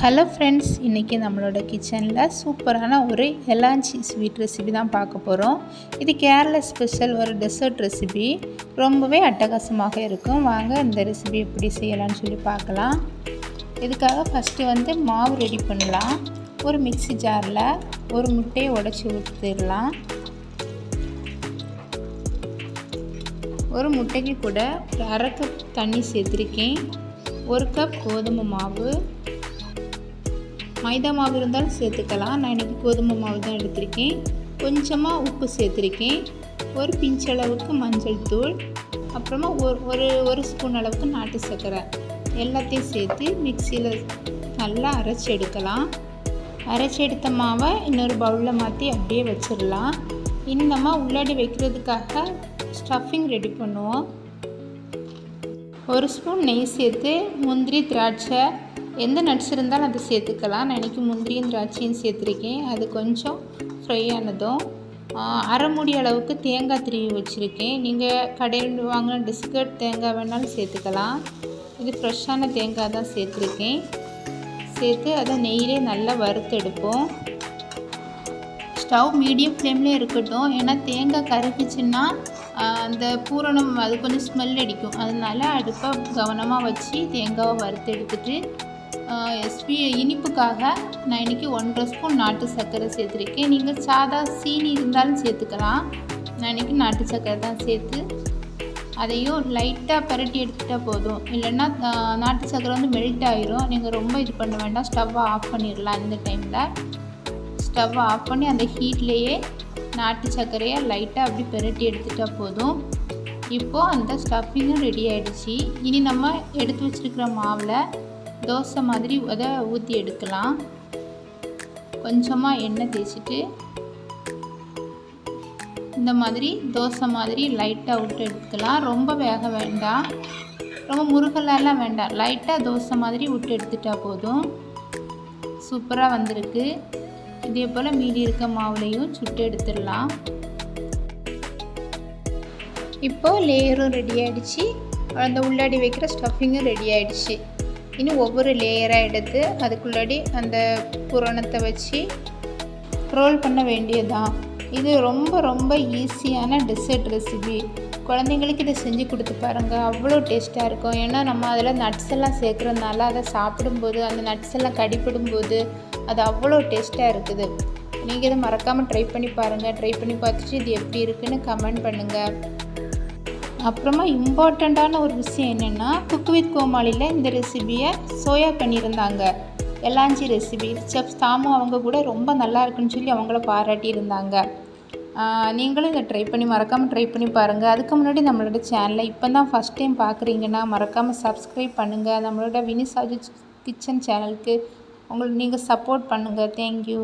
Hello friends, இன்றைக்கி நம்மளோட கிச்சனில் சூப்பரான ஒரு எலாஞ்சி ஸ்வீட் ரெசிபி தான் பார்க்க போகிறோம். இது கேரளா ஸ்பெஷல் ஒரு டெசர்ட் ரெசிபி. ரொம்பவே அட்டகாசமாக இருக்கும். வாங்க இந்த ரெசிபி எப்படி செய்யலாம்னு சொல்லி பார்க்கலாம். இதுக்காக ஃபஸ்ட்டு மாவு ரெடி பண்ணலாம். ஒரு மிக்ஸி ஜாரில் ஒரு முட்டையை உடைச்சி ஊற்றிடலாம். ஒரு முட்டைக்கு கூட ஒரு அரை கப் தண்ணி சேர்த்துருக்கேன். ஒரு கப் கோதுமை மாவு, மைதா மாவு இருந்தாலும் சேர்த்துக்கலாம். நான் இன்றைக்கி கோதுமை மாவு தான் எடுத்திருக்கேன். கொஞ்சமாக உப்பு சேர்த்துருக்கேன். ஒரு பிஞ்ச் அளவுக்கு மஞ்சள் தூள், அப்புறமா ஒரு ஸ்பூன் அளவுக்கு நாட்டு சர்க்கரை எல்லாத்தையும் சேர்த்து மிக்சியில் நல்லா அரைச்சி எடுக்கலாம். அரைச்சி எடுத்த மாவை இன்னொரு பவுலில் மாற்றி அப்படியே வச்சிடலாம். இன்னமா உள்ளாடி வைக்கிறதுக்காக ஸ்டஃபிங் ரெடி பண்ணுவோம். ஒரு ஸ்பூன் நெய் சேர்த்து முந்திரி, திராட்சை எந்த நட்ஸ் இருந்தாலும் அதை சேர்த்துக்கலாம். நான் இன்றைக்கி முந்திரியும் திராட்சையும் சேர்த்துருக்கேன். அது கொஞ்சம் ஃப்ரை ஆனதும் அரை மூடி அளவுக்கு தேங்காய் திருவி வச்சுருக்கேன். நீங்கள் கடையில் வாங்கின பிஸ்கட் தேங்காய் வேணாலும் சேர்த்துக்கலாம். இது ஃப்ரெஷ்ஷான தேங்காய் தான் சேர்த்துருக்கேன். சேர்த்து அதை நெய்யிலே நல்லா வறுத்து எடுப்போம். ஸ்டவ் மீடியம் ஃப்ளேம்லேயே இருக்கட்டும். ஏன்னா தேங்காய் கருகிச்சுன்னா அந்த பூரணம் அது கொஞ்சம் ஸ்மெல் அடிக்கும். அதனால அடுப்பை கவனமாக வச்சு தேங்காவை வறுத்து எடுத்துகிட்டு இனிப்புக்காக நான் இன்றைக்கி 1.5 ஸ்பூன் நாட்டு சர்க்கரை சேர்த்துருக்கேன். நீங்கள் சாதா சீனி இருந்தாலும் சேர்த்துக்கலாம். நான் இன்றைக்கி நாட்டு சர்க்கரை தான் சேர்த்து அதையும் லைட்டாக பரட்டி எடுத்துட்டால் போதும். இல்லைன்னா நாட்டு சர்க்கரை மெல்ட் ஆகிரும். நீங்கள் ரொம்ப இது பண்ண வேண்டாம். ஸ்டவ்வை ஆஃப் பண்ணிடலாம். இந்த டைமில் ஸ்டவ்வை ஆஃப் பண்ணி அந்த ஹீட்லேயே நாட்டு சர்க்கரையை லைட்டாக அப்படி பரட்டி எடுத்துட்டால் போதும். இப்போது அந்த ஸ்டஃபிங்கும் ரெடி ஆகிடுச்சு. இனி நம்ம எடுத்து வச்சுருக்கிற மாவில் தோசை மாதிரி அதை ஊற்றி எடுக்கலாம். கொஞ்சமாக எண்ணெய் தேய்ச்சிட்டு இந்த மாதிரி தோசை மாதிரி லைட்டாக விட்டு எடுத்துக்கலாம். ரொம்ப வேக வேண்டாம், ரொம்ப முருகலாம் வேண்டாம். லைட்டாக தோசை மாதிரி விட்டு எடுத்துட்டால் போதும். சூப்பராக வந்திருக்கு. இதே போல் மீதி இருக்க மாவுலையும் சுட்டு எடுத்துடலாம். இப்போது லேயரும் ரெடி ஆகிடுச்சு. அந்த உள்ளாடி வைக்கிற ஸ்டஃபிங்கும் ரெடி ஆகிடுச்சு. இனி ஒவ்வொரு லேயராக எடுத்து அதுக்குள்ளாடி அந்த பூரணத்தை வச்சு ரோல் பண்ண வேண்டியதுதான். இது ரொம்ப ரொம்ப ஈஸியான டெசர்ட் ரெசிபி. குழந்தைங்களுக்கு இதை செஞ்சு கொடுத்து பாருங்கள். அவ்வளோ டேஸ்ட்டாக இருக்கும். ஏன்னா நம்ம அதில் நட்ஸ் எல்லாம் சேர்க்குறதுனால அதை சாப்பிடும்போது அந்த நட்ஸ் எல்லாம் கடிப்படும்போது அது அவ்வளோ டேஸ்ட்டாக இருக்குது. நீங்கள் இதை மறக்காமல் ட்ரை பண்ணி பாருங்கள். ட்ரை பண்ணி பார்த்துட்டு இது எப்படி இருக்குன்னு கமெண்ட் பண்ணுங்கள். அப்புறமா இம்பார்ட்டண்ட்டான ஒரு விஷயம் என்னென்னா, குக் வித் கோமாளியில் இந்த ரெசிபியை சோயா பண்ணியிருந்தாங்க. எலாஞ்சி ரெசிபி செஃப் தாமு அவங்க கூட ரொம்ப நல்லா இருக்குன்னு சொல்லி அவங்கள பாராட்டியிருந்தாங்க. நீங்களும் இதை மறக்காமல் ட்ரை பண்ணி பாருங்கள். அதுக்கு முன்னாடி நம்மளோட சேனலை இப்போ தான் ஃபஸ்ட் டைம் பார்க்குறீங்கன்னா மறக்காமல் சப்ஸ்கிரைப் பண்ணுங்கள். நம்மளோட வினி சாஜு கிச்சன் சேனலுக்கு நீங்கள் சப்போர்ட் பண்ணுங்கள். தேங்க்யூ.